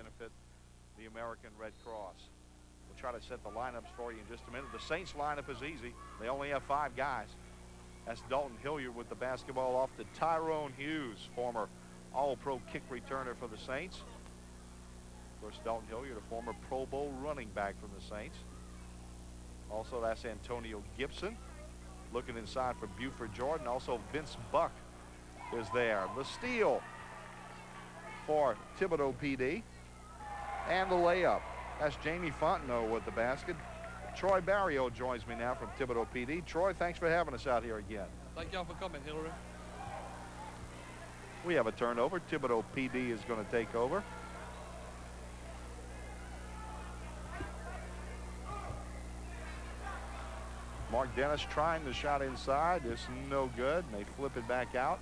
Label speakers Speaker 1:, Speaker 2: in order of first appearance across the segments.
Speaker 1: benefit the American Red Cross. We'll try to set the lineups for you in just a minute. The Saints lineup is easy. They only have 5 guys. That's Dalton Hilliard with the basketball off to Tyrone Hughes, former All-Pro kick returner for the Saints. Of course, Dalton Hilliard, a former Pro Bowl running back from the Saints. Also, that's Antonio Gibson looking inside for Buford Jordan. Also, Vince Buck is there. The steal for Thibodaux PD. And the layup. That's Jamie Fontenot with the basket. Troy Barrilleaux joins me now from Thibodaux PD. Troy, thanks for having us out here again.
Speaker 2: Thank y'all for coming, Hilary.
Speaker 1: We have a turnover. Thibodaux PD is going to take over. Mark Dennis trying the shot inside. It's no good, and they flip it back out.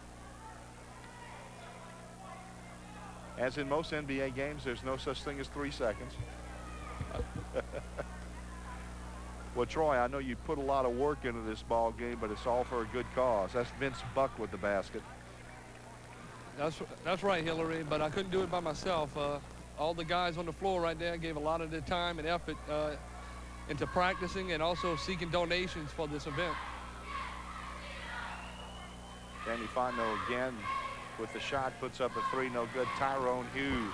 Speaker 1: As in most NBA games, there's no such thing as 3 seconds. Well, Troy, I know you put a lot of work into this ball game, but it's all for a good cause. That's Vince Buck with the basket.
Speaker 2: That's right, Hilary, but I couldn't do it by myself. All the guys on the floor right there gave a lot of their time and effort into practicing and also seeking donations for this event.
Speaker 1: Jamie Fontenot again with the shot, puts up a 3, no good. Tyrone Hughes.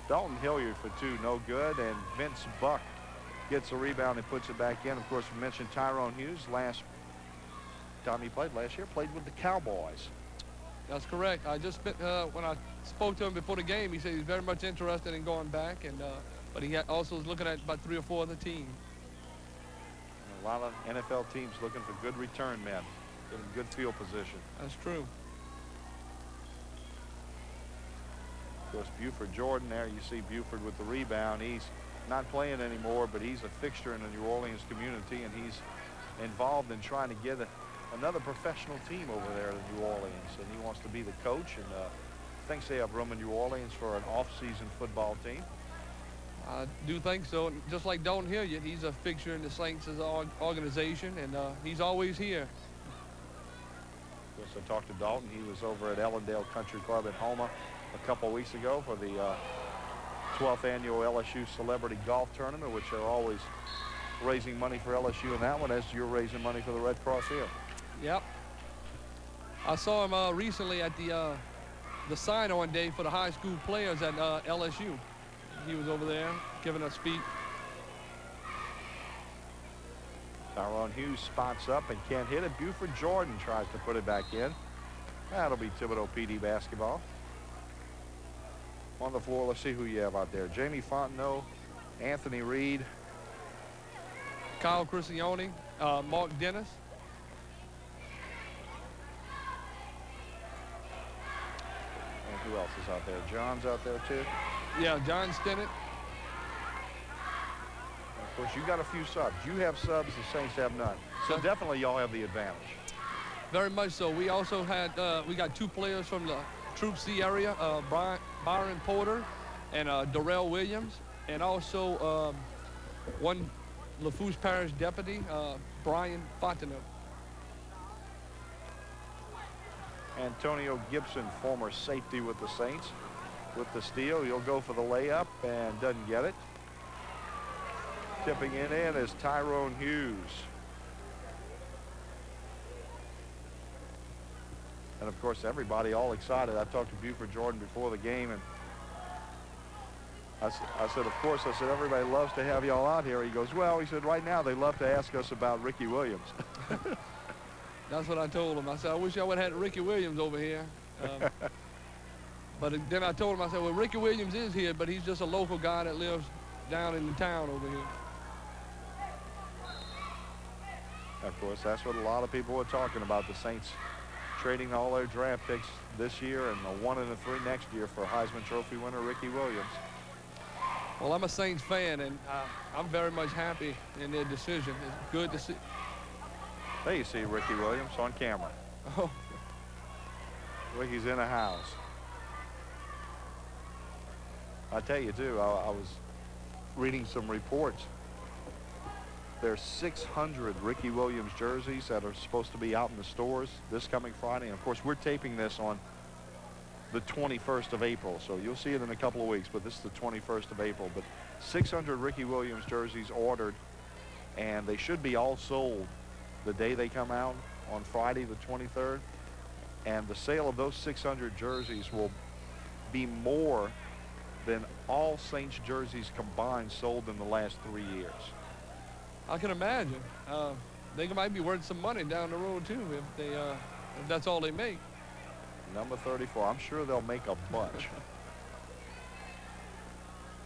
Speaker 1: Dalton Hilliard for 2, no good, and Vince Buck gets a rebound and puts it back in. Of course, we mentioned Tyrone Hughes last time he played last year, played with the Cowboys.
Speaker 2: That's correct. I just when I spoke to him before the game, he said he's very much interested in going back, and but he also is looking at about 3 or 4 other teams.
Speaker 1: A lot of NFL teams looking for good return men, in good field position.
Speaker 2: That's true.
Speaker 1: Of course, Buford Jordan there. You see Buford with the rebound. He's not playing anymore, but he's a fixture in the New Orleans community, and he's involved in trying to get another professional team over there in New Orleans, and he wants to be the coach, and thinks they have room in New Orleans for an off-season football team.
Speaker 2: I do think so. Just like Dalton Hilliard, he's a fixture in the Saints' organization, and he's always here.
Speaker 1: Of course, I talked to Dalton. He was over at Ellendale Country Club in Houma a couple of weeks ago for the 12th annual LSU Celebrity Golf Tournament, which are always raising money for LSU in that one, as you're raising money for the Red Cross here.
Speaker 2: Yep. I saw him recently at the sign-on day for the high school players at LSU. He was over there giving a speech.
Speaker 1: Tyrone Hughes spots up and can't hit it. Buford Jordan tries to put it back in. That'll be Thibodaux PD basketball. On the floor, let's see who you have out there. Jamie Fontenot, Anthony Reed,
Speaker 2: Kyle Criscione, Mark Dennis.
Speaker 1: And who else is out there? John's out there too.
Speaker 2: Yeah, John Stennett.
Speaker 1: Of course, you got a few subs. You have subs, the Saints have none. So definitely y'all have the advantage.
Speaker 2: Very much so. We also had, we got 2 players from the Troop C area, Byron Porter and Darrell Williams, and also one Lafourche Parish deputy, Brian Fontenot.
Speaker 1: Antonio Gibson, former safety with the Saints, with the steal. He'll go for the layup and doesn't get it. Tipping it in is Tyrone Hughes. And of course, everybody all excited. I talked to Buford Jordan before the game, and I said, of course, I said, everybody loves to have y'all out here. He goes, well, he said, right now they love to ask us about Ricky Williams.
Speaker 2: That's what I told him. I said, I wish I would have had Ricky Williams over here. But then I told him, I said, well, Ricky Williams is here, but he's just a local guy that lives down in the town over here.
Speaker 1: Of course, that's what a lot of people were talking about, the Saints trading all their draft picks this year and the 1 and the 3 next year for Heisman Trophy winner Ricky Williams.
Speaker 2: Well, I'm a Saints fan, and I'm very much happy in their decision. It's good to see.
Speaker 1: There you see Ricky Williams on camera.
Speaker 2: Oh.
Speaker 1: Ricky's in a house. I tell you, too, I was reading some reports there's 600 Ricky Williams jerseys that are supposed to be out in the stores this coming Friday. And of course, we're taping this on the 21st of April, so you'll see it in a couple of weeks, but this is the 21st of April. But 600 Ricky Williams jerseys ordered, and they should be all sold the day they come out on Friday the 23rd. And the sale of those 600 jerseys will be more than all Saints jerseys combined sold in the last 3 years.
Speaker 2: I can imagine. They might be worth some money down the road too if that's all they make.
Speaker 1: Number 34. I'm sure they'll make a bunch.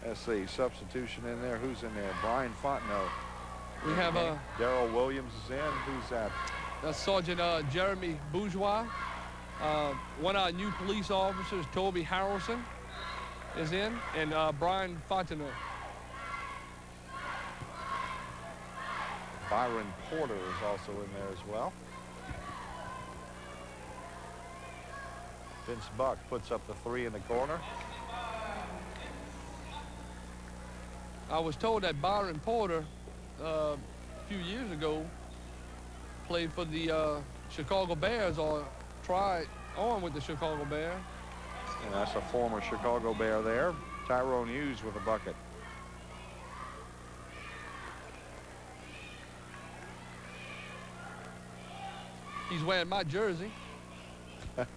Speaker 1: Let's see. Substitution in there. Who's in there? Brian Fontenot.
Speaker 2: We have
Speaker 1: Darrell Williams is in. Who's that?
Speaker 2: That's Sergeant Jeremy Bourgeois. One of our new police officers, Toby Harrelson, is in, and Brian Fontenot.
Speaker 1: Byron Porter is also in there as well. Vince Buck puts up the 3 in the corner.
Speaker 2: I was told that Byron Porter, a few years ago, played for the Chicago Bears or tried on with the Chicago Bears.
Speaker 1: And that's a former Chicago Bear there. Tyrone Hughes with a bucket.
Speaker 2: He's wearing my jersey.
Speaker 1: Of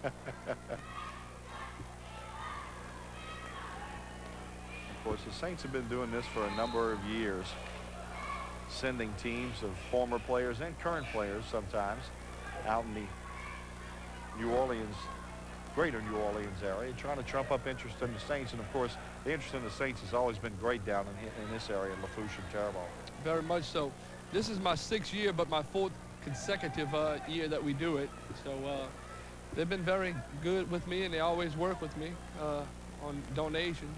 Speaker 1: course, the Saints have been doing this for a number of years, sending teams of former players and current players sometimes out in the New Orleans, greater New Orleans area, trying to trump up interest in the Saints. And of course, the interest in the Saints has always been great down in this area, Lafourche and Terrebonne.
Speaker 2: Very much so. This is my 6th year, but my 4th consecutive year that we do it. So they've been very good with me, and they always work with me on donations.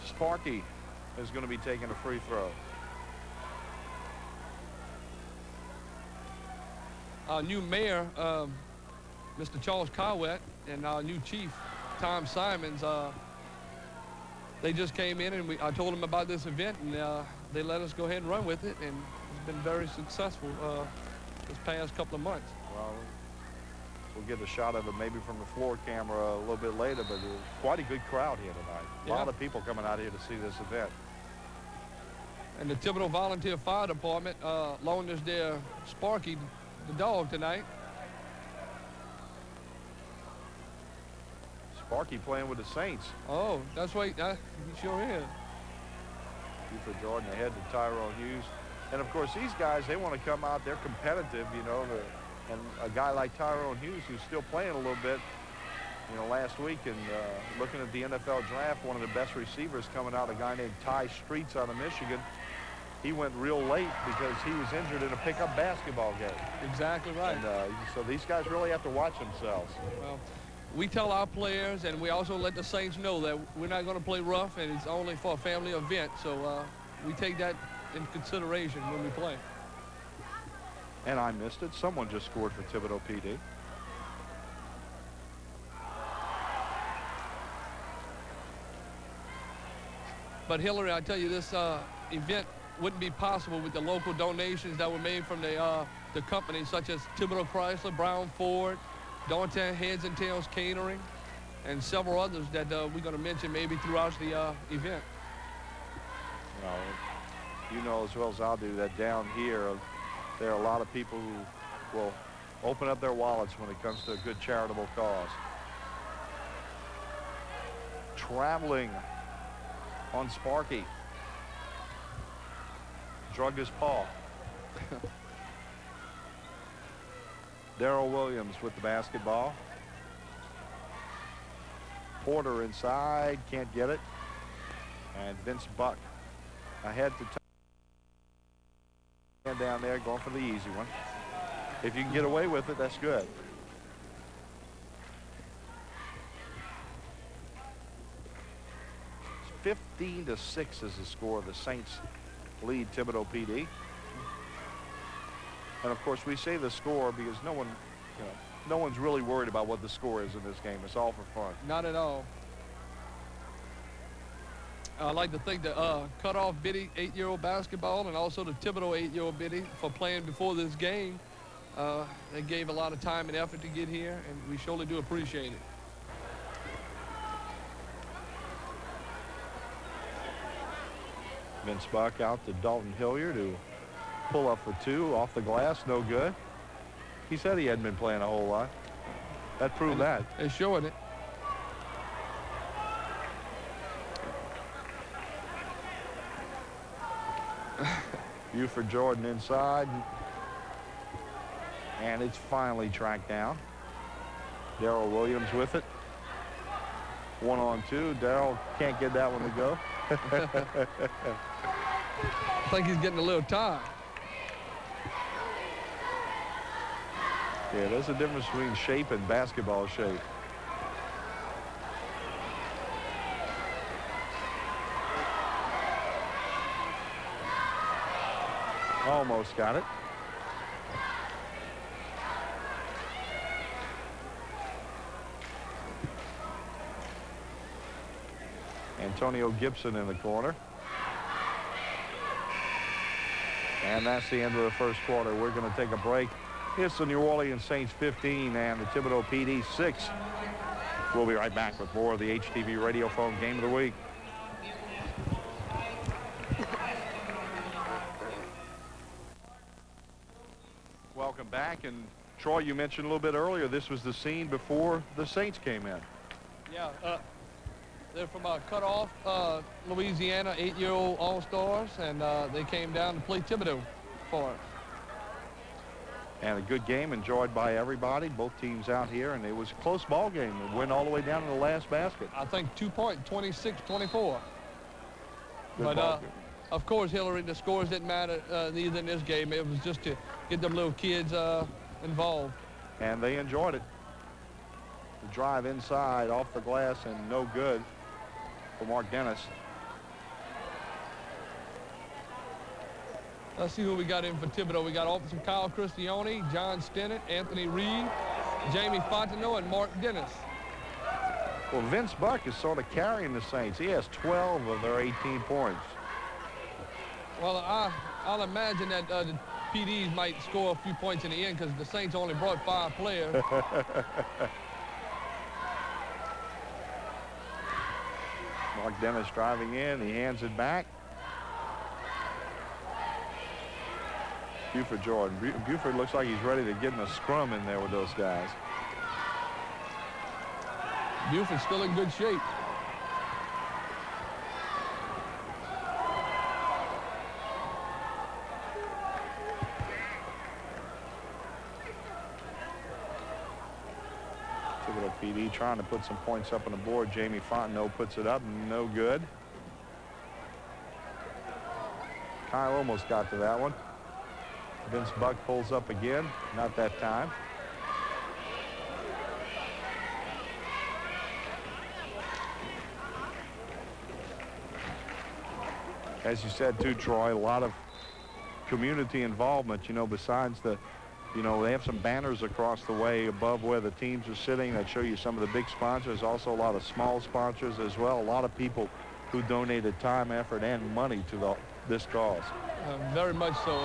Speaker 1: Sparky is going to be taking a free throw.
Speaker 2: Our new mayor, Mr. Charles Cowett, and our new chief, Tom Simons, they just came in, and I told them about this event, and they let us go ahead and run with it, and it's been very successful this past couple of months.
Speaker 1: Well, we'll get a shot of it maybe from the floor camera a little bit later, but it was quite a good crowd here tonight. A lot of people coming out here to see this event.
Speaker 2: And the Thibodaux Volunteer Fire Department loaned us their Sparky, the dog, tonight.
Speaker 1: Sparky playing with the Saints.
Speaker 2: Oh, that's right. He sure is.
Speaker 1: Buford Jordan ahead to Tyrone Hughes. And of course, these guys, they want to come out. They're competitive, you know. And a guy like Tyrone Hughes, who's still playing a little bit, you know, last week, and looking at the NFL draft, one of the best receivers coming out, a guy named Ty Streets out of Michigan. He went real late because he was injured in a pickup basketball game.
Speaker 2: Exactly right.
Speaker 1: And so these guys really have to watch themselves.
Speaker 2: Well, we tell our players, and we also let the Saints know that we're not going to play rough, and it's only for a family event. So we take that in consideration when we play.
Speaker 1: And I missed it. Someone just scored for Thibodaux PD.
Speaker 2: But Hilary, I tell you, this event wouldn't be possible with the local donations that were made from the companies such as Thibodaux Chrysler, Brown Ford, Downtown Heads and Tails Catering, and several others that we're going to mention maybe throughout the event.
Speaker 1: Well, you know as well as I do that down here, there are a lot of people who will open up their wallets when it comes to a good charitable cause. Traveling on Sparky. Drug his paw. Darrell Williams with the basketball. Porter inside, can't get it. And Vince Buck ahead to down there, going for the easy one. If you can get away with it, that's good. It's 15-6 is the score. The Saints lead Thibodaux PD. And of course, we say the score because no one's really worried about what the score is in this game. It's all for fun.
Speaker 2: Not at all. I'd like to thank the cutoff biddy 8-year-old basketball and also the Thibodaux 8-year-old biddy for playing before this game. They gave a lot of time and effort to get here, and we surely do appreciate it.
Speaker 1: Vince Buck out to Dalton Hilliard, who pull up for 2 off the glass, no good. He said he hadn't been playing a whole lot. That proved that.
Speaker 2: They're showing it.
Speaker 1: Buford Jordan inside. And it's finally tracked down. Darrell Williams with it. 1-on-2. Darrell can't get that one to go.
Speaker 2: I think he's getting a little tired.
Speaker 1: Yeah, there's a difference between shape and basketball shape. Almost got it. Antonio Gibson in the corner. And that's the end of the first quarter. We're going to take a break. It's the New Orleans Saints 15 and the Thibodaux PD 6. We'll be right back with more of the HTV Radio Phone Game of the Week. Welcome back. And Troy, you mentioned a little bit earlier, this was the scene before the Saints came in.
Speaker 2: Yeah, they're from Cutoff, Louisiana, 8-year-old All-Stars, and they came down to play Thibodaux for us.
Speaker 1: And a good game enjoyed by everybody, both teams out here, and it was a close ball game. It went all the way down to the last basket.
Speaker 2: I think 2 point, 26-24. But of course, Hilary, the scores didn't matter neither in this game. It was just to get them little kids involved.
Speaker 1: And they enjoyed it. The drive inside off the glass and no good for Mark Dennis.
Speaker 2: Let's see who we got in for Thibodaux. We got Officer Kyle Cristione, John Stennett, Anthony Reed, Jamie Fontenot, and Mark Dennis.
Speaker 1: Well, Vince Buck is sort of carrying the Saints. He has 12 of their 18 points.
Speaker 2: Well, I'll imagine that the PDs might score a few points in the end because the Saints only brought 5 players.
Speaker 1: Mark Dennis driving in. He hands it back. Buford Jordan. Buford looks like he's ready to get in a scrum in there with those guys.
Speaker 2: Buford's still in good shape.
Speaker 1: Thibodaux PD trying to put some points up on the board. Jamie Fontenot puts it up, no good. Kyle almost got to that one. Vince Buck pulls up again, not that time. As you said too, Troy, a lot of community involvement, you know, besides the, you know, they have some banners across the way above where the teams are sitting that show you some of the big sponsors, also a lot of small sponsors as well, a lot of people who donated time, effort, and money to this cause.
Speaker 2: Very much so.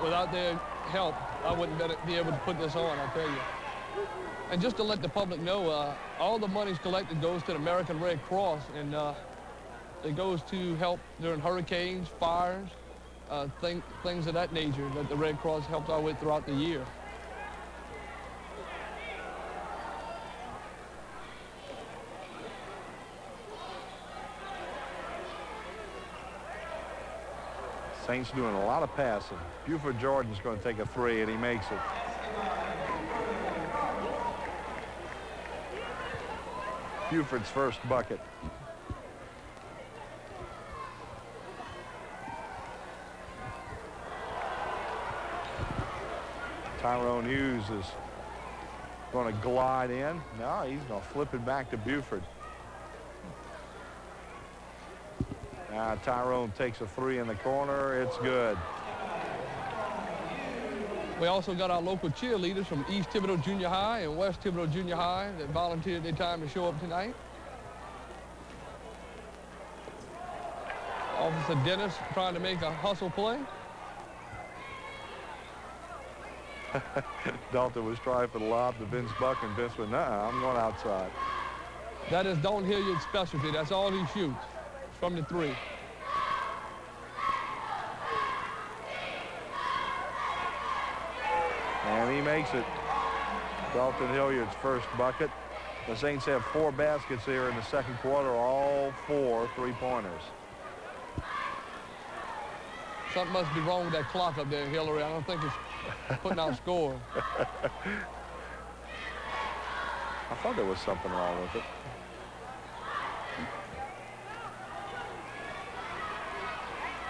Speaker 2: Without their help, I wouldn't be able to put this on, I'll tell you. And just to let the public know, all the money's collected goes to the American Red Cross, and it goes to help during hurricanes, fires, things of that nature that the Red Cross helps out with throughout the year.
Speaker 1: Saints doing a lot of passing. Buford Jordan's going to take a 3, and he makes it. Buford's first bucket. Tyrone Hughes is going to glide in. No, he's going to flip it back to Buford. Tyrone takes a 3 in the corner. It's good.
Speaker 2: We also got our local cheerleaders from East Thibodaux Junior High and West Thibodaux Junior High that volunteered their time to show up tonight. Officer Dennis trying to make a hustle play.
Speaker 1: Dalton was trying for the lob to Vince Buck, and Vince went, "Nuh-uh, I'm going outside."
Speaker 2: That is Dalton Hilliard's specialty. That's all he shoots from the 3.
Speaker 1: And he makes it. Dalton Hilliard's first bucket. The Saints have 4 baskets here in the second quarter, all 4 3-pointers.
Speaker 2: Something must be wrong with that clock up there, Hilary. I don't think it's putting out score.
Speaker 1: I thought there was something wrong with it.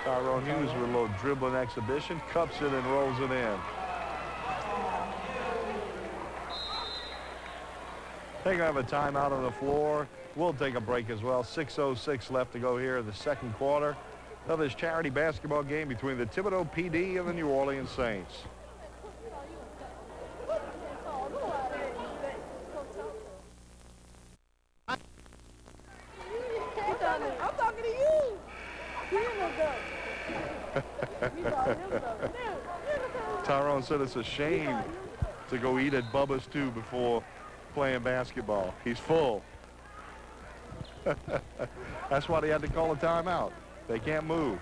Speaker 1: Tyrone Hughes with a little dribbling exhibition, cups it and rolls it in. They're going to have a timeout on the floor. We'll take a break as well. 6:06 left to go here in the second quarter of this charity basketball game between the Thibodaux PD and the New Orleans Saints.
Speaker 3: I'm talking to you.
Speaker 1: Tyrone said it's a shame to go eat at Bubba's too before playing basketball. He's full. That's why they had to call a timeout. They can't move.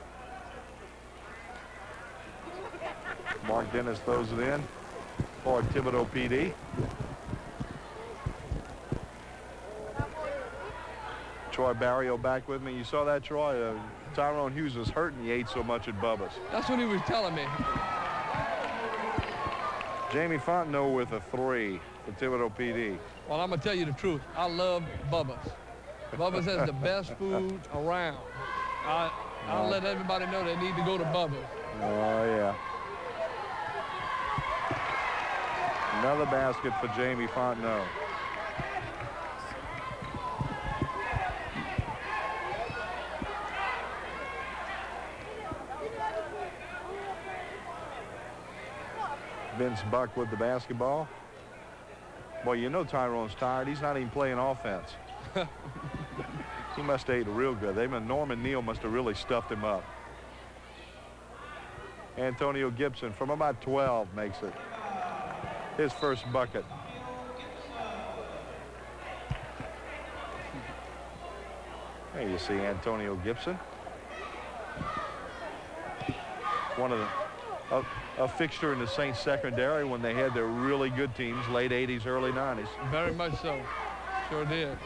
Speaker 1: Mark Dennis throws it in for Thibodaux PD. Troy Barrilleaux back with me. You saw that, Troy? Tyrone Hughes was hurt and he ate so much at Bubba's.
Speaker 2: That's what he was telling me.
Speaker 1: Jamie Fontenot with a 3 for Thibodaux PD.
Speaker 2: Well, I'm going to tell you the truth. I love Bubba's. Bubba's has the best food around. I'll let everybody know they need to go to Bubba's.
Speaker 1: Oh, yeah. Another basket for Jamie Fontenot. Vince Buck with the basketball. Boy, you know Tyrone's tired. He's not even playing offense. He must have ate real good. Norman Neal must have really stuffed him up. Antonio Gibson from about 12 makes it his first bucket. There you see Antonio Gibson. One of the a fixture in the Saints secondary when they had their really good teams, late 80s, early 90s.
Speaker 2: Very much so. Sure did.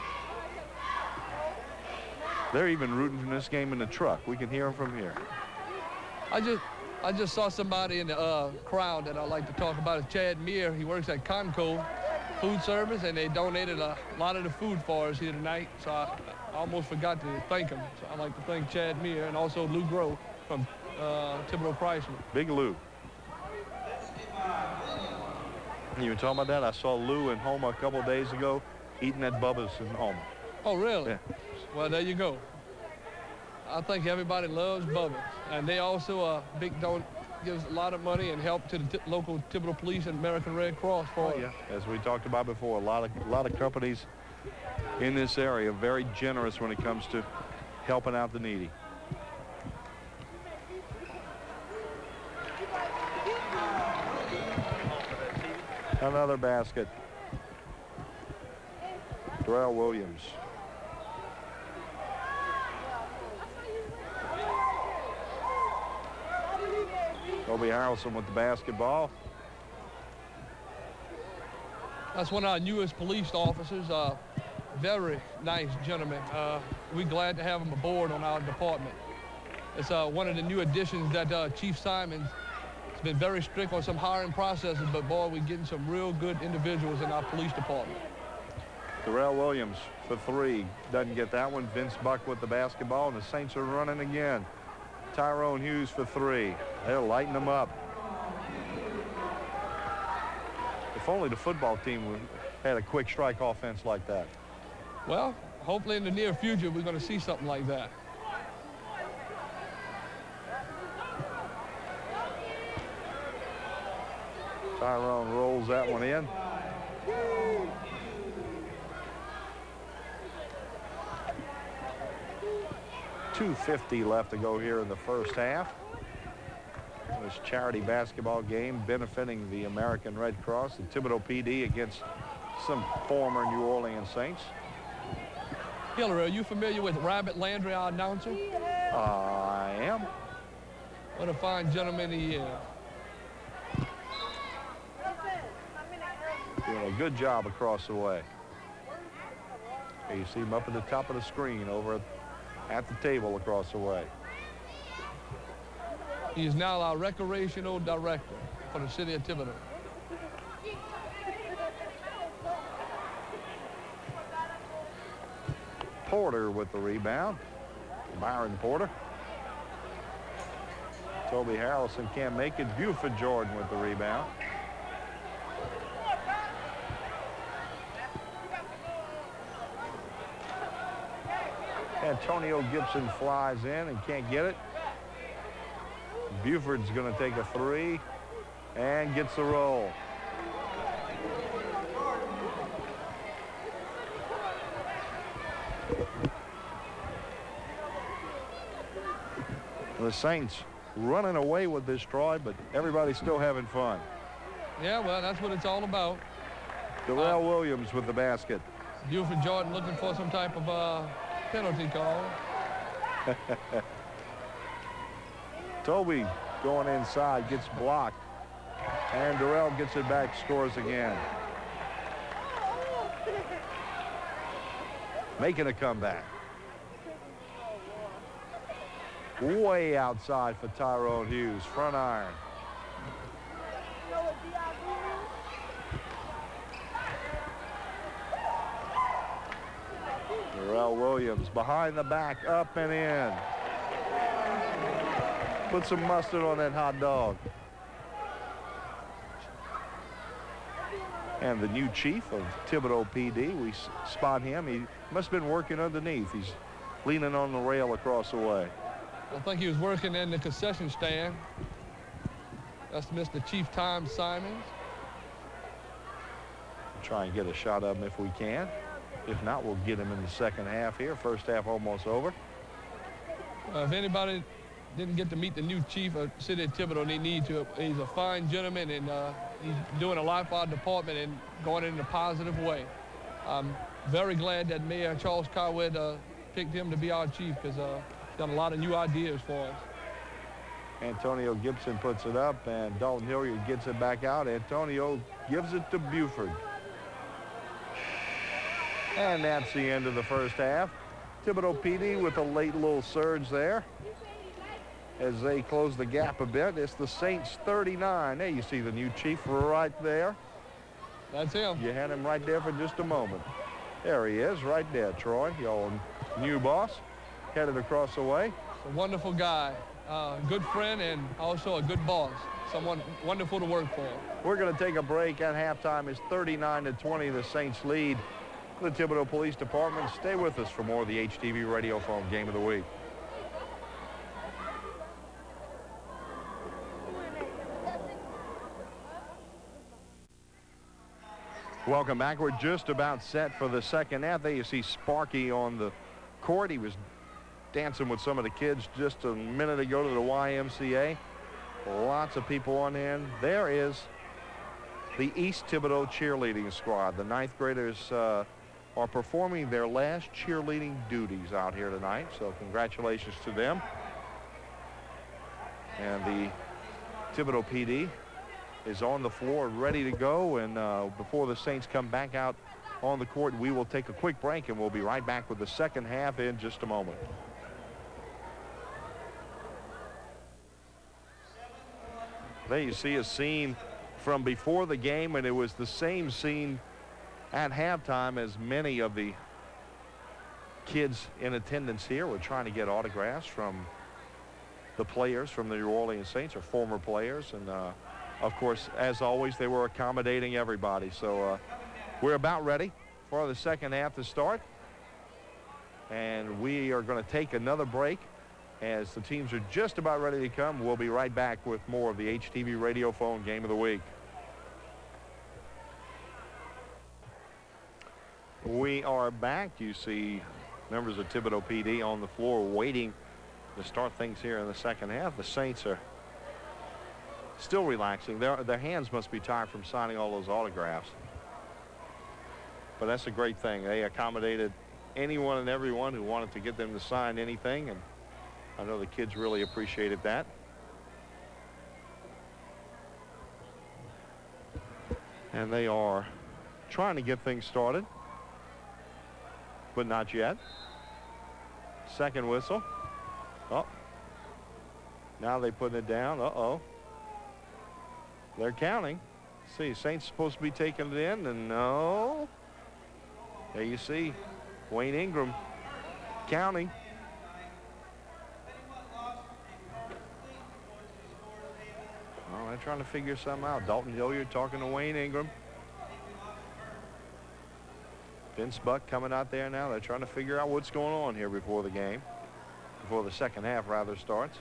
Speaker 1: They're even rooting for this game in the truck. We can hear them from here.
Speaker 2: I just saw somebody in the crowd that I like to talk about. It's Chad Meir. He works at Conco Food Service, and they donated a lot of the food for us here tonight. So I almost forgot to thank him. So I'd like to thank Chad Meir and also Lou Groh from Thibodaux Chrysler.
Speaker 1: Big Lou. You were talking about that? I saw Lou in Houma a couple of days ago eating at Bubba's in Houma.
Speaker 2: Oh, really?
Speaker 1: Yeah.
Speaker 2: Well, there you go. I think everybody loves Bubba's. And they also gives a lot of money and help to the local Thibodaux Police and American Red Cross for
Speaker 1: yeah. As we talked about before, a lot of companies in this area are very generous when it comes to helping out the needy. Another basket. Darrell Williams. Kobe Harrelson with the basketball.
Speaker 2: That's one of our newest police officers. Very nice gentleman. We're glad to have him aboard on our department. It's one of the new additions that Chief Simons has been very strict on some hiring processes, but boy, we're getting some real good individuals in our police department.
Speaker 1: Darrell Williams for 3. Doesn't get that one. Vince Buck with the basketball, and the Saints are running again. Tyrone Hughes for 3. They're lighting them up. If only the football team had a quick strike offense like that.
Speaker 2: Well, hopefully in the near future, we're going to see something like that.
Speaker 1: Tyrone rolls that one in. 2:50 left to go here in the first half. This charity basketball game benefiting the American Red Cross, the Thibodaux PD against some former New Orleans Saints.
Speaker 2: Hilary, are you familiar with Rabbit Landry, our announcer?
Speaker 1: I am.
Speaker 2: What a fine gentleman he is.
Speaker 1: Doing a good job across the way. Here you see him up at the top of the screen over at the table across the way.
Speaker 2: He is now our recreational director for the city of Thibodaux.
Speaker 1: Porter with the rebound. Byron Porter. Toby Harrelson can't make it. Buford Jordan with the rebound. Antonio Gibson flies in and can't get it. Buford's going to take a three and gets the roll. The Saints running away with this, Troy, but everybody's still having fun.
Speaker 2: Yeah, well, that's what it's all about.
Speaker 1: Darrell Williams with the basket.
Speaker 2: Buford Jordan looking for some type of penalty call.
Speaker 1: Toby going inside, gets blocked, and Darrell gets it back, scores again. Making a comeback. Way outside for Tyrone Hughes, front iron. Darrell Williams behind the back, up and in. Put some mustard on that hot dog. And the new chief of Thibodaux PD, we spot him. He must have been working underneath. He's leaning on the rail across the way.
Speaker 2: I think he was working in the concession stand. That's Mr. Chief Tom Simons.
Speaker 1: Try and get a shot of him if we can. If not, we'll get him in the second half here. First half almost over.
Speaker 2: If anybody didn't get to meet the new chief of City of Thibodaux, they need to. He's a fine gentleman, and he's doing a lot for our department and going in a positive way. I'm very glad that Mayor Charles Coward picked him to be our chief, because he's done a lot of new ideas for us.
Speaker 1: Antonio Gibson puts it up, and Dalton Hilliard gets it back out. Antonio gives it to Buford. And that's the end of the first half. Thibodaux PD with a late little surge there as they close the gap a bit. It's the Saints 39. There you see the new chief right there.
Speaker 2: That's him.
Speaker 1: You had him right there for just a moment. There he is right there, Troy, your new boss, headed across the way.
Speaker 2: A wonderful guy, good friend, and also a good boss. Someone wonderful to work for.
Speaker 1: We're going to take a break. At halftime is 39-20, the Saints lead the Thibodaux Police Department. Stay with us for more of the HTV Radio Phone Game of the Week. Welcome back. We're just about set for the second half. There you see Sparky on the court. He was dancing with some of the kids just a minute ago to the YMCA. Lots of people on in. There is the East Thibodaux cheerleading squad. The ninth graders are performing their last cheerleading duties out here tonight, so congratulations to them. And the Thibodaux PD is on the floor ready to go, and before the Saints come back out on the court, we will take a quick break, and we'll be right back with the second half in just a moment. There you see a scene from before the game, and it was the same scene at halftime as many of the kids in attendance here were trying to get autographs from the players from the New Orleans Saints, or former players. And of course, as always, they were accommodating everybody. So we're about ready for the second half to start. And we are going to take another break as the teams are just about ready to come. We'll be right back with more of the HTV Radio Phone Game of the Week. We are back. You see members of Thibodaux PD on the floor waiting to start things here in the second half. The Saints are still relaxing. Their hands must be tired from signing all those autographs. But that's a great thing. They accommodated anyone and everyone who wanted to get them to sign anything, and I know the kids really appreciated that. And they are trying to get things started, but not yet. Second whistle. Oh, now they're putting it down. Uh-oh. They're counting. See, Saints supposed to be taking it in, and no. There you see Wayne Ingram counting. Oh, they're trying to figure something out. Dalton Hilliard talking to Wayne Ingram. Vince Buck coming out there now. They're trying to figure out what's going on here before the game. Before the second half rather starts.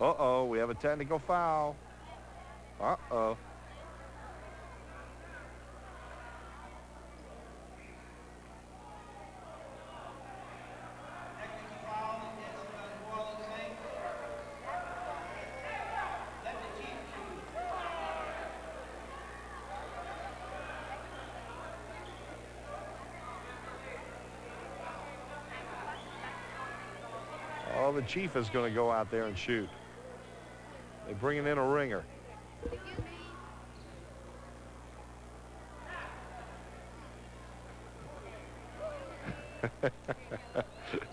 Speaker 1: Uh-oh, we have a technical foul. Uh-oh. Oh, the Chief is going to go out there and shoot. They're bringing in a ringer.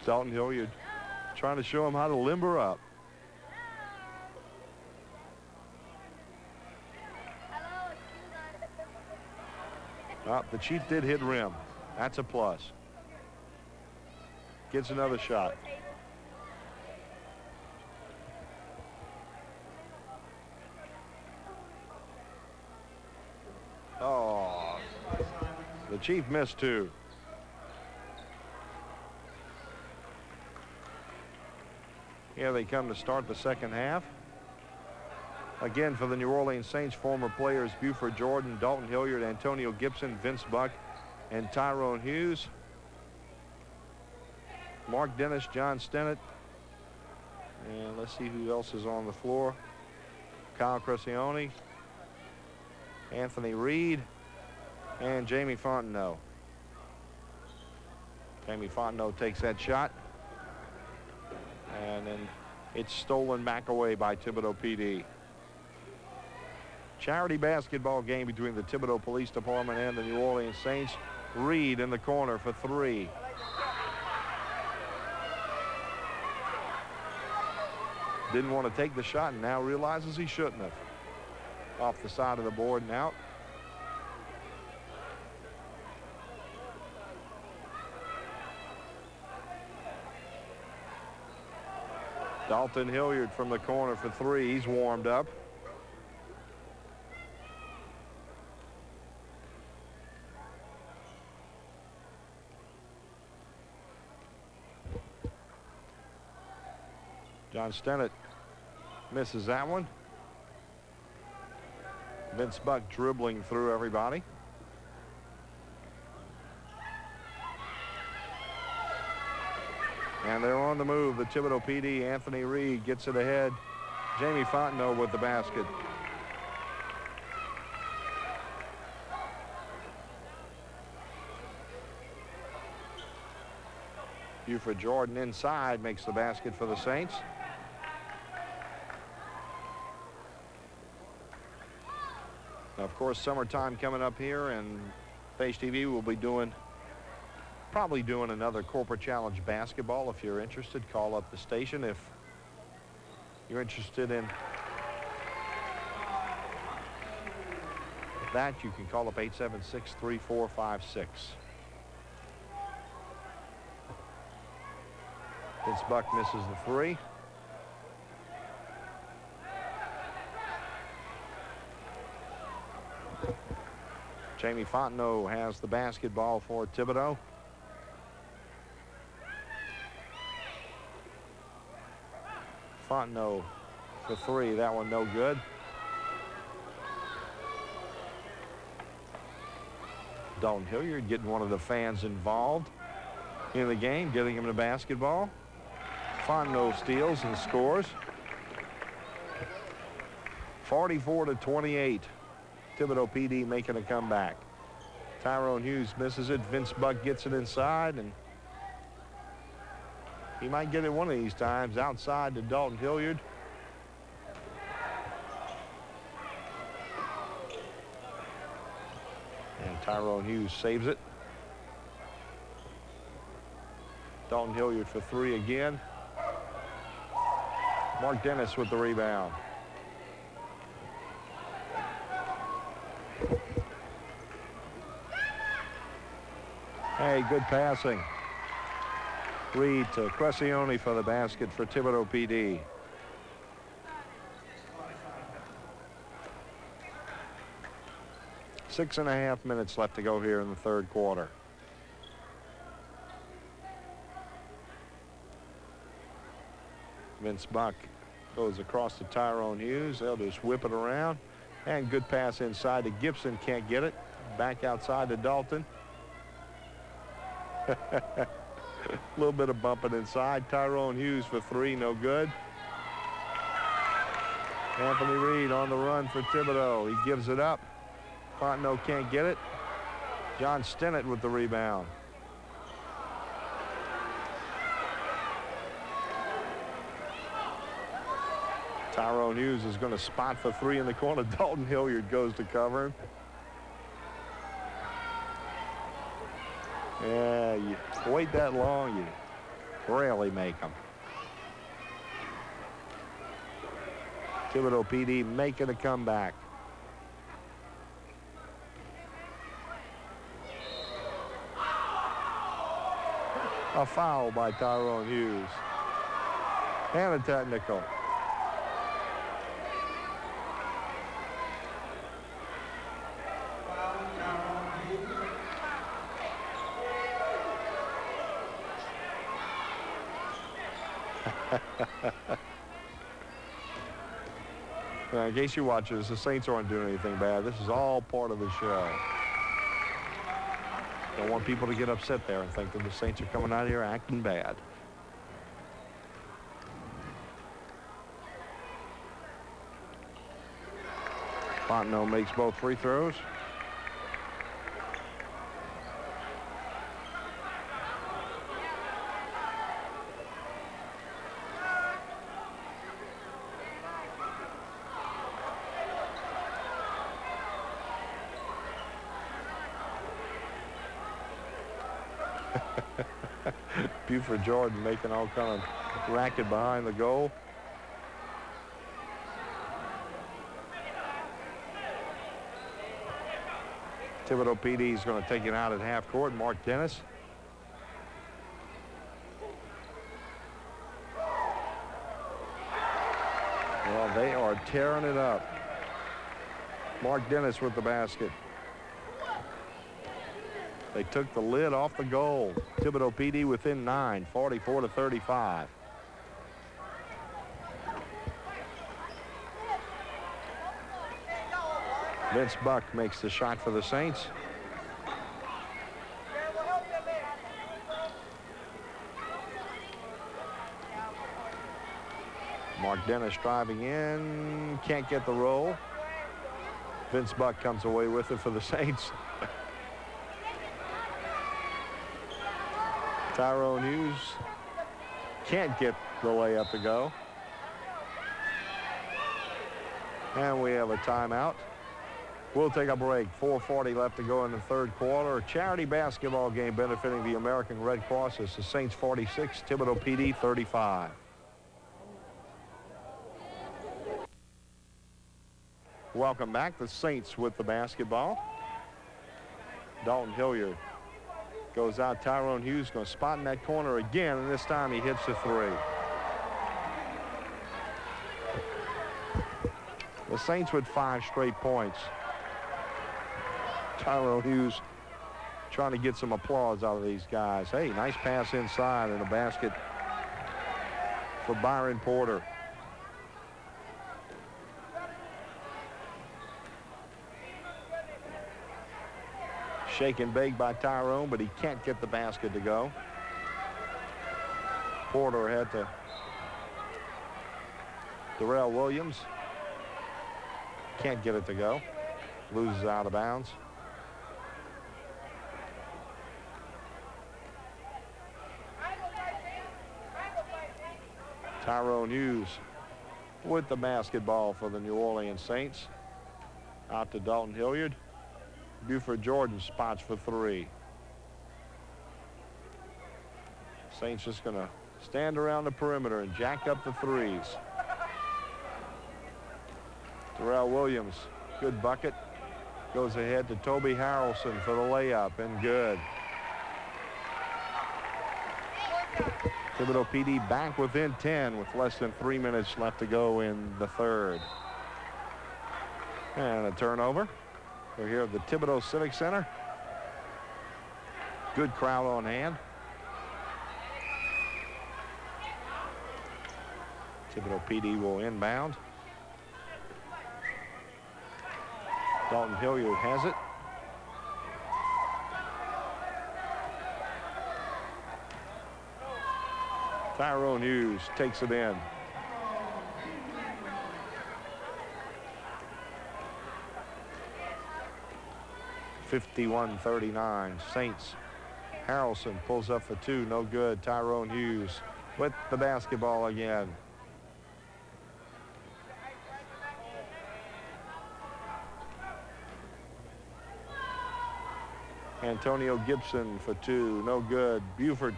Speaker 1: Dalton Hilliard trying to show him how to limber up. Oh, the Chief did hit rim. That's a plus. Gets another shot. Oh, the Chief missed two. Here they come to start the second half. Again, for the New Orleans Saints, former players Buford Jordan, Dalton Hilliard, Antonio Gibson, Vince Buck, and Tyrone Hughes. Mark Dennis, John Stennett. And let's see who else is on the floor. Kyle Crescione, Anthony Reed, and Jamie Fontenot. Jamie Fontenot takes that shot. And then it's stolen back away by Thibodaux PD. Charity basketball game between the Thibodaux Police Department and the New Orleans Saints. Reed in the corner for three. Didn't want to take the shot and now realizes he shouldn't have. Off the side of the board and out. Dalton Hilliard from the corner for three. He's warmed up. John Stennett misses that one. Vince Buck dribbling through everybody. And they're on the move. The Thibodaux PD, Anthony Reed gets it ahead. Jamie Fontenot with the basket. Buford Jordan inside makes the basket for the Saints. Now, of course, summertime coming up here, and Face TV will be probably doing another Corporate Challenge basketball. If you're interested, call up the station. If you're interested in that, you can call up 876-3456. Vince Buck misses the three. Jamie Fontenot has the basketball for Thibodaux. Fontenot for three. That one no good. Dalton Hilliard getting one of the fans involved in the game, getting him the basketball. Fontenot steals and scores. 44-28. Thibodaux PD making a comeback. Tyrone Hughes misses it. Vince Buck gets it inside, and he might get it one of these times. Outside to Dalton Hilliard. And Tyrone Hughes saves it. Dalton Hilliard for three again. Mark Dennis with the rebound. Hey, good passing. Reed to Crescione for the basket for Thibodaux PD. Six and a half minutes left to go here in the third quarter. Vince Buck goes across to Tyrone Hughes. They'll just whip it around. And good pass inside to Gibson. Can't get it. Back outside to Dalton. A little bit of bumping inside. Tyrone Hughes for three. No good. Anthony Reed on the run for Thibodaux. He gives it up. Fontenot can't get it. John Stinnett with the rebound. Tyrone Hughes is going to spot for three in the corner. Dalton Hilliard goes to cover him. Yeah, you wait that long, you rarely make them. Thibodaux PD making a comeback. A foul by Tyrone Hughes. And a technical. In case you watch this, the Saints aren't doing anything bad. This is all part of the show. Don't want people to get upset there and think that the Saints are coming out here acting bad. Fontenot makes both free throws. Buford Jordan making all kind of racket behind the goal. Thibodaux PD is going to take it out at half court. Mark Dennis. Well, they are tearing it up. Mark Dennis with the basket. They took the lid off the goal. Thibodaux PD within 9, 44-35. Vince Buck makes the shot for the Saints. Mark Dennis driving in, can't get the roll. Vince Buck comes away with it for the Saints. Tyrone Hughes can't get the layup to go. And we have a timeout. We'll take a break. 4:40 left to go in the third quarter. A charity basketball game benefiting the American Red Cross. It's the Saints 46, Thibodaux PD 35. Welcome back. The Saints with the basketball. Dalton Hilliard goes out. Tyrone Hughes going to spot in that corner again, and this time he hits the three. The Saints with 5 straight points. Tyrone Hughes trying to get some applause out of these guys. Hey, nice pass inside and a basket for Byron Porter. Shake and bake by Tyrone, but he can't get the basket to go. Porter had to Darrell Williams can't get it to go. Loses out of bounds. Tyrone Hughes with the basketball for the New Orleans Saints. Out to Dalton Hilliard. Buford Jordan spots for three. Saints just going to stand around the perimeter and jack up the threes. Darrell Williams, good bucket. Goes ahead to Toby Harrelson for the layup, and good. Thibodaux PD back within 10 with less than 3 minutes left to go in the third. And a turnover. We're here at the Thibodaux Civic Center. Good crowd on hand. Thibodaux PD will inbound. Dalton Hilliard has it. Tyrone Hughes takes it in. (51-39) Saints. Harrelson pulls up for two, no good. Tyrone Hughes with the basketball again. Antonio Gibson for two, no good. Buford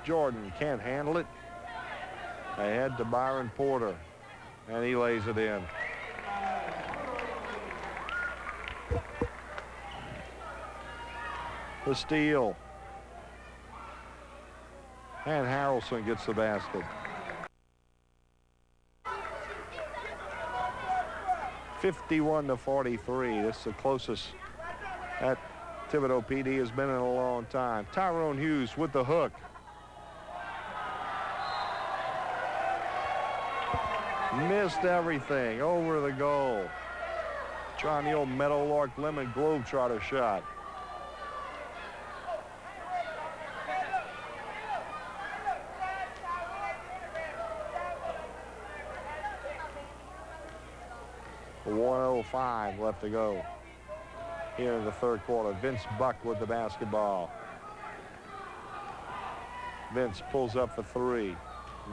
Speaker 1: Jordan can't handle it. Ahead to Byron Porter, and he lays it in. The steal. And Harrelson gets the basket. 51-43. This is the closest that Thibodaux PD has been in a long time. Tyrone Hughes with the hook. Missed everything over the goal. Trying the old Meadowlark Lemon Globetrotter shot. .105 left to go here in the third quarter. Vince Buck with the basketball. Vince pulls up for three.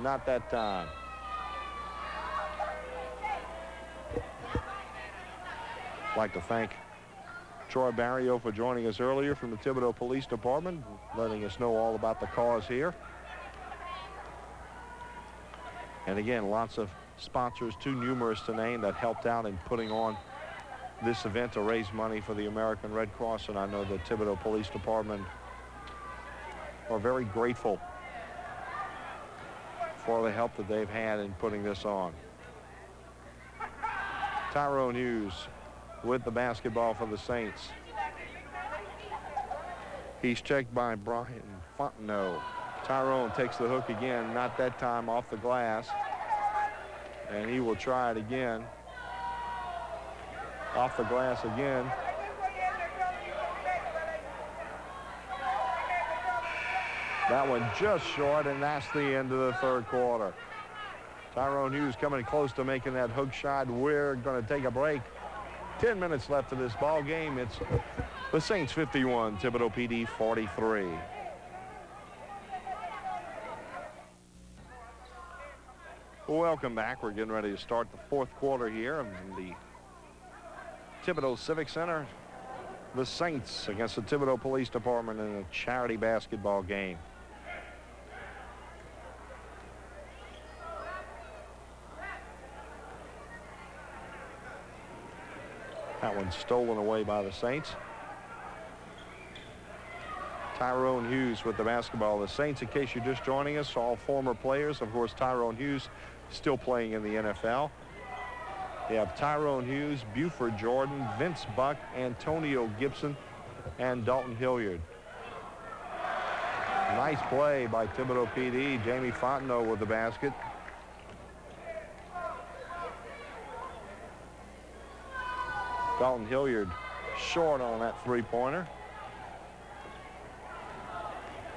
Speaker 1: Not that time. I'd like to thank Troy Barrilleaux for joining us earlier from the Thibodaux Police Department, letting us know all about the cause here. And again, lots of sponsors, too numerous to name, that helped out in putting on this event to raise money for the American Red Cross. And I know the Thibodaux Police Department are very grateful for the help that they've had in putting this on. Tyrone Hughes with the basketball for the Saints. He's checked by Brian Fontenot. Tyrone takes the hook again, not that time off the glass. And he will try it again. Off the glass again. That one just short, and that's the end of the third quarter. Tyrone Hughes coming close to making that hook shot. We're going to take a break. 10 minutes left of this ball game. It's the Saints 51, Thibodaux PD 43. Welcome back. We're getting ready to start the fourth quarter here in the Thibodaux Civic Center. The Saints against the Thibodaux Police Department in a charity basketball game. That one's stolen away by the Saints. Tyrone Hughes with the basketball. The Saints, in case you're just joining us, all former players. Of course, Tyrone Hughes still playing in the NFL. They have Tyrone Hughes, Buford Jordan, Vince Buck, Antonio Gibson, and Dalton Hilliard. Nice play by Thibodaux PD. Jamie Fontenot with the basket. Dalton Hilliard short on that three-pointer.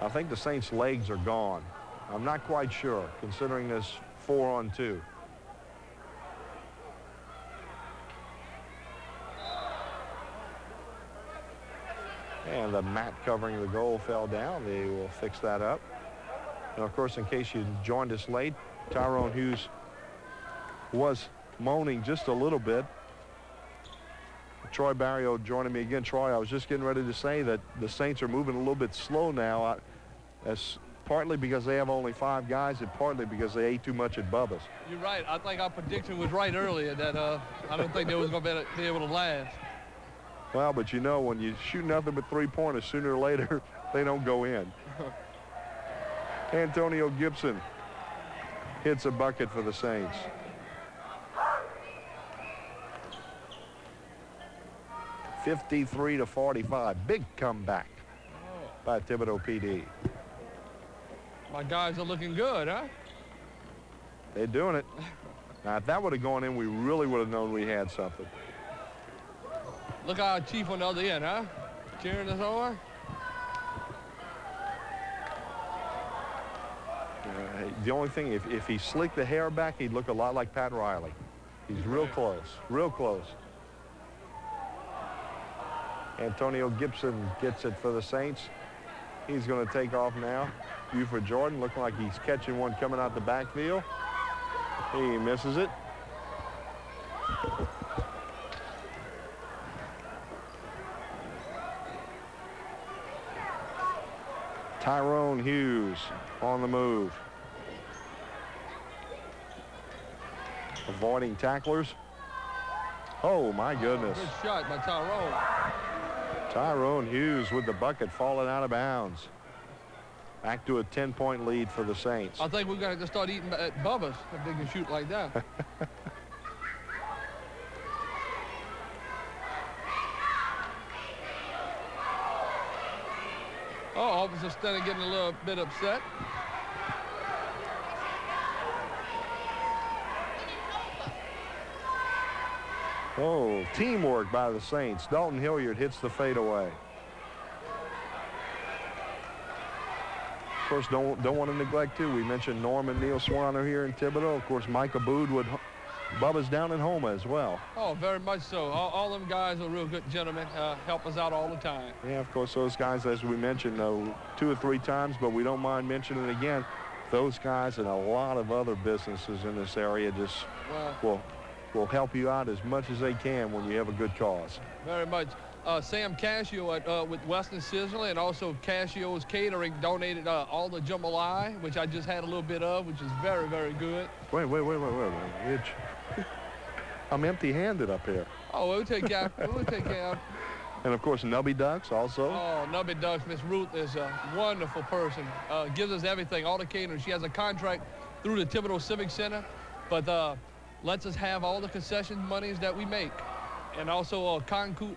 Speaker 1: I think the Saints' legs are gone. I'm not quite sure, considering this 4-on-2. And the mat covering the goal fell down. They will fix that up. And, of course, in case you joined us late, Tyrone Hughes was moaning just a little bit. Troy Barrilleaux joining me again. Troy, I was just getting ready to say that the Saints are moving a little bit slow now, as partly because they have only 5 guys and partly because they ate too much at Bubba's.
Speaker 2: You're right. I think our prediction was right earlier that I don't think they was going to be able to last.
Speaker 1: Well, but you know, when you shoot nothing but 3-pointers, sooner or later, they don't go in. Antonio Gibson hits a bucket for the Saints. (53-45). Big comeback by Thibodaux PD.
Speaker 2: My guys are looking good, huh?
Speaker 1: They're doing it. Now, if that would have gone in, we really would have known we had something.
Speaker 2: Look at our chief on the other end, huh? Cheering us on.
Speaker 1: The only thing, if he slicked the hair back, he'd look a lot like Pat Riley. He's real close, real close. Antonio Gibson gets it for the Saints. He's going to take off now. Buford Jordan looking like he's catching one coming out the backfield. He misses it. Tyrone Hughes on the move. Avoiding tacklers. Oh, my goodness.
Speaker 2: Good shot by Tyrone.
Speaker 1: Tyrone Hughes with the bucket falling out of bounds. Back to a 10-point lead for the Saints.
Speaker 2: I think we're going to just start eating at Bubba's if they can shoot like that. Oh, Officer Stenner getting a little bit upset.
Speaker 1: Oh, teamwork by the Saints. Dalton Hilliard hits the fadeaway. Of course, don't want to neglect, too. We mentioned Norm and Neil Swanner here in Thibodaux. Of course, Micah Boudwood, Bubba's down in Homa as well.
Speaker 2: Oh, very much so. All them guys are real good gentlemen. Help us out all the time.
Speaker 1: Yeah, of course, those guys, as we mentioned, 2 or 3 times, but we don't mind mentioning it again. Those guys and a lot of other businesses in this area just will help you out as much as they can when you have a good cause.
Speaker 2: Very much. Sam Cascio with Western Sizzler and also Cascio's Catering donated all the jambalaya, which I just had a little bit of, which is very, very good.
Speaker 1: Wait. I'm empty-handed up here.
Speaker 2: Oh, we'll take care. We'll take care.
Speaker 1: And, of course, Nubby Ducks also.
Speaker 2: Oh, Nubby Ducks. Miss Ruth is a wonderful person. Gives us everything, all the catering. She has a contract through the Thibodaux Civic Center, but lets us have all the concession monies that we make. And also Concord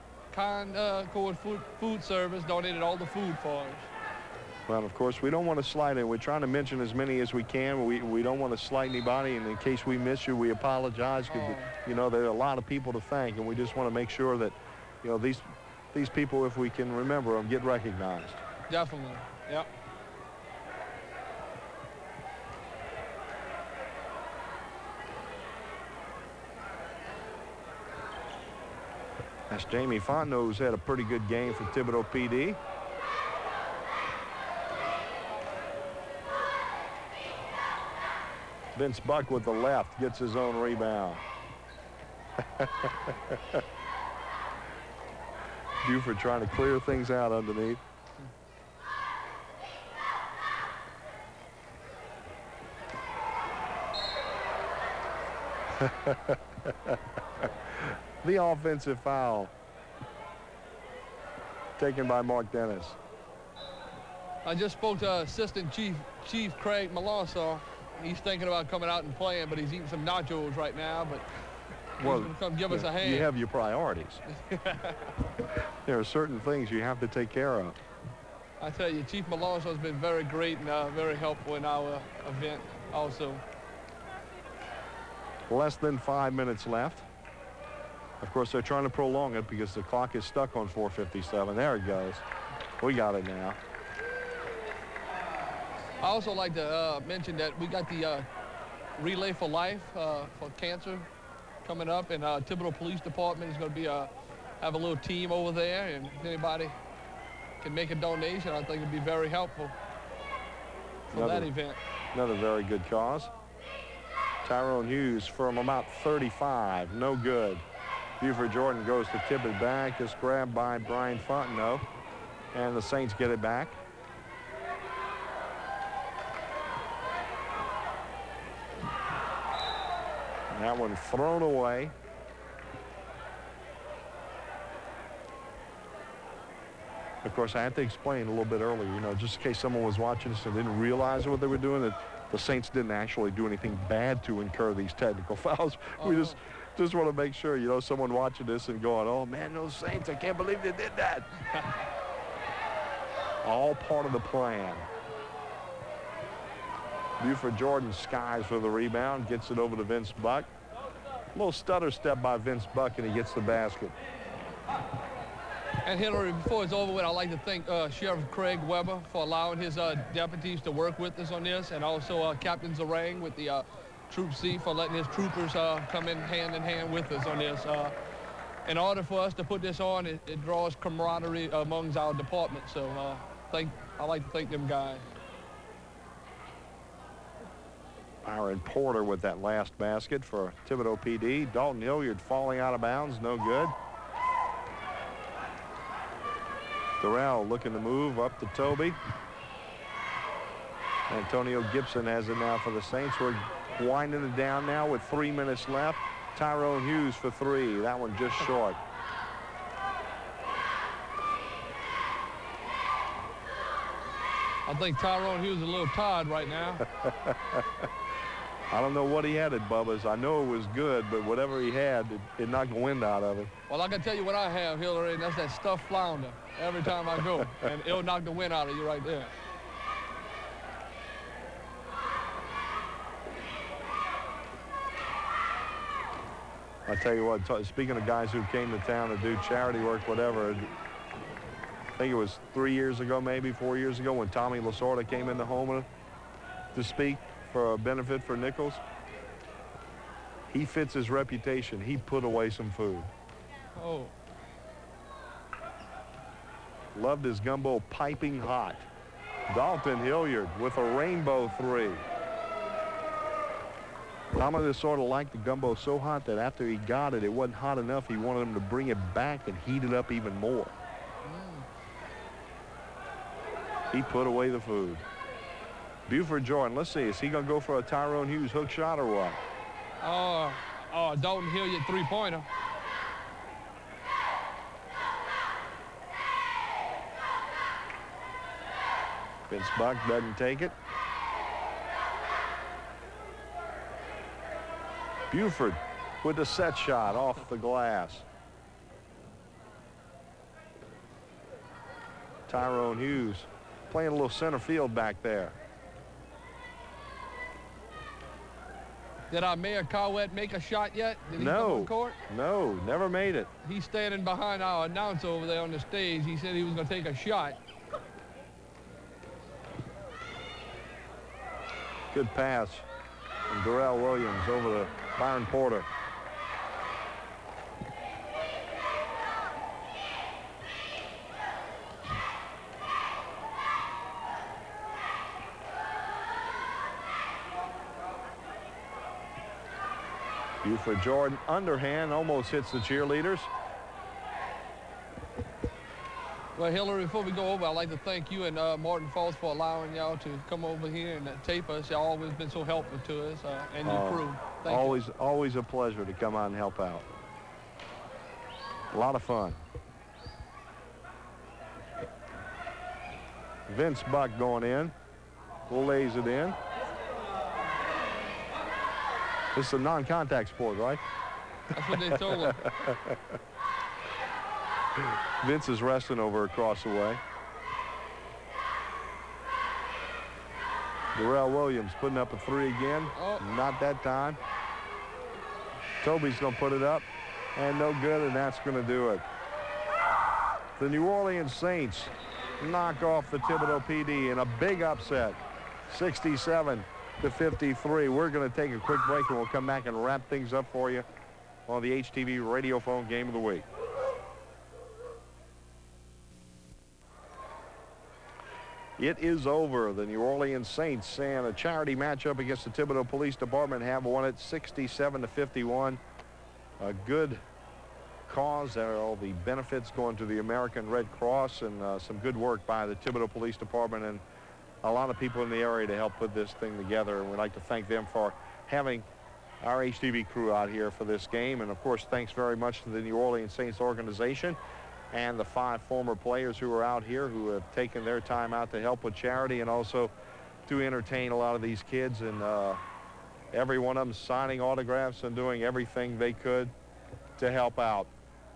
Speaker 2: Food Service donated all the food for us.
Speaker 1: Well, of course, we don't want to slight it. We're trying to mention as many as we can. We don't want to slight anybody, and in case we miss you, we apologize because, you know, there are a lot of people to thank, and we just want to make sure that, you know, these people, if we can remember them, get recognized.
Speaker 2: Definitely, yep.
Speaker 1: That's Jamie Fontenot, who's had a pretty good game for Thibodaux PD. Vince Buck with the left gets his own rebound. Buford trying to clear things out underneath. The offensive foul taken by Mark Dennis.
Speaker 2: I just spoke to Assistant Chief Craig Malonzo. He's thinking about coming out and playing, but he's eating some nachos right now. But he's going to come give us a hand.
Speaker 1: You have your priorities. There are certain things you have to take care of.
Speaker 2: I tell you, Chief Malonzo has been very great and very helpful in our event also.
Speaker 1: Less than 5 minutes left. Of course, they're trying to prolong it because the clock is stuck on 4:57. There it goes. We got it now.
Speaker 2: I also like to mention that we got the Relay for Life for cancer coming up, and Thibodaux Police Department is going to be have a little team over there, and if anybody can make a donation, I think it'd be very helpful for that event.
Speaker 1: Another very good cause. Tyrone Hughes from about 35, no good. Buford Jordan goes to tip it back. It's grabbed by Brian Fontenot, and the Saints get it back. And that one thrown away. Of course, I had to explain a little bit earlier, you know, just in case someone was watching this and didn't realize what they were doing, that the Saints didn't actually do anything bad to incur these technical fouls. We just want to make sure, you know, someone watching this and going, oh, man, those Saints, I can't believe they did that. All part of the plan. Buford Jordan skies for the rebound, gets it over to Vince Buck. A little stutter step by Vince Buck, and he gets the basket.
Speaker 2: And Hilary, before it's over with, I'd like to thank Sheriff Craig Weber for allowing his deputies to work with us on this, and also Captain Zarang with the Troop C for letting his troopers come in hand with us on this. In order for us to put this on, it draws camaraderie amongst our department. So I'd like to thank them guys.
Speaker 1: Byron Porter with that last basket for Thibodaux PD. Dalton Hilliard falling out of bounds, no good. Durrell looking to move up to Toby. Antonio Gibson has it now for the Saints. We're winding it down now with 3 minutes left. Tyrone Hughes for three. That one just short.
Speaker 2: I think Tyrone Hughes is a little tired right now.
Speaker 1: I don't know what he had at Bubba's. I know it was good, but whatever he had, it knocked the wind out of him.
Speaker 2: Well, I can tell you what I have, Hilary, and that's that stuffed flounder every time I go. And it'll knock the wind out of you right there.
Speaker 1: I tell you what, speaking of guys who came to town to do charity work, whatever, I think it was 3 years ago, maybe 4 years ago, when Tommy Lasorda came into Houma to speak for a benefit for Nichols. He fits his reputation. He put away some food.
Speaker 2: Oh.
Speaker 1: Loved his gumbo piping hot. Dalton Hilliard with a rainbow three. Tommy Lasorda liked the gumbo so hot that after he got it, it wasn't hot enough. He wanted him to bring it back and heat it up even more. He put away the food. Buford Jordan, let's see, is he going to go for a Tyrone Hughes hook shot or what?
Speaker 2: Dalton Hilliard three-pointer.
Speaker 1: Vince Buck doesn't take it. Buford with the set shot off the glass. Tyrone Hughes playing a little center field back there.
Speaker 2: Did our Mayor Cowett make a shot yet? Did he come
Speaker 1: No,
Speaker 2: on court?
Speaker 1: no, never made it.
Speaker 2: He's standing behind our announcer over there on the stage. He said he was going to take a shot.
Speaker 1: Good pass from Darrell Williams over to Byron Porter. Buford Jordan, underhand, almost hits the cheerleaders.
Speaker 2: Well, Hilary, before we go over, I'd like to thank you and Martin Falls for allowing y'all to come over here and tape us. Y'all always been so helpful to us and your crew. Thank you.
Speaker 1: Always a pleasure to come out and help out. A lot of fun. Vince Buck going in. Lays it in. This is a non-contact sport, right?
Speaker 2: That's what they told him.
Speaker 1: Vince is resting over across the way. Darrell Williams putting up a three again.
Speaker 2: Oh.
Speaker 1: Not that time. Toby's going to put it up. And no good, and that's going to do it. The New Orleans Saints knock off the Thibodaux PD in a big upset. 67-53. We're going to take a quick break, and we'll come back and wrap things up for you on the HTV Radio Phone Game of the Week. It is over. The New Orleans Saints and a charity matchup against the Thibodaux Police Department have won it 67-51. A good cause. There are all the benefits going to the American Red Cross, and some good work by the Thibodaux Police Department and a lot of people in the area to help put this thing together. And we'd like to thank them for having our HTV crew out here for this game. And of course, thanks very much to the New Orleans Saints organization and the 5 former players who are out here who have taken their time out to help with charity and also to entertain a lot of these kids, and every one of them signing autographs and doing everything they could to help out.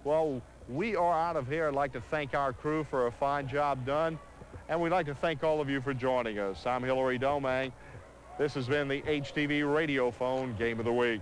Speaker 1: Well, we are out of here. I'd like to thank our crew for a fine job done, and we'd like to thank all of you for joining us. I'm Hilary Domangue. This has been the HTV Radio Phone Game of the Week.